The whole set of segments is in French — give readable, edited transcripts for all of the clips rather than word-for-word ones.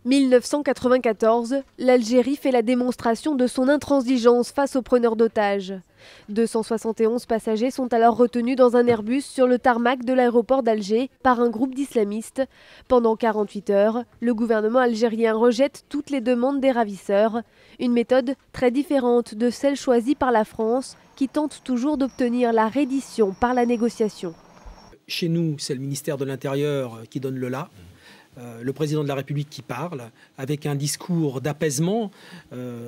1994, l'Algérie fait la démonstration de son intransigeance face aux preneurs d'otages. 271 passagers sont alors retenus dans un Airbus sur le tarmac de l'aéroport d'Alger par un groupe d'islamistes. Pendant 48 heures, le gouvernement algérien rejette toutes les demandes des ravisseurs. Une méthode très différente de celle choisie par la France, qui tente toujours d'obtenir la reddition par la négociation. Chez nous, c'est le ministère de l'Intérieur qui donne le là. Le président de la République qui parle avec un discours d'apaisement,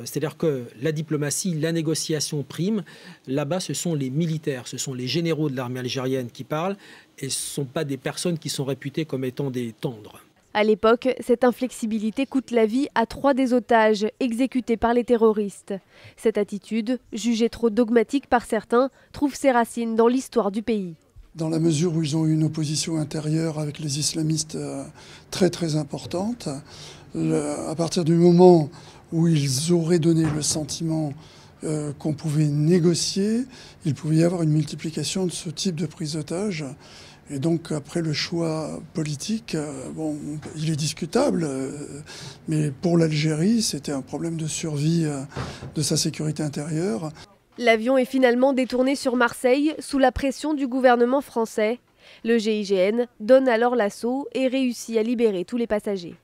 c'est-à-dire que la diplomatie, la négociation prime. Là-bas, ce sont les militaires, ce sont les généraux de l'armée algérienne qui parlent et ce ne sont pas des personnes qui sont réputées comme étant des tendres. À l'époque, cette inflexibilité coûte la vie à 3 des otages exécutés par les terroristes. Cette attitude, jugée trop dogmatique par certains, trouve ses racines dans l'histoire du pays. Dans la mesure où ils ont eu une opposition intérieure avec les islamistes très importante, à partir du moment où ils auraient donné le sentiment qu'on pouvait négocier, il pouvait y avoir une multiplication de ce type de prise d'otage. Et donc après le choix politique, bon, il est discutable, mais pour l'Algérie, c'était un problème de survie de sa sécurité intérieure. L'avion est finalement détourné sur Marseille sous la pression du gouvernement français. Le GIGN donne alors l'assaut et réussit à libérer tous les passagers.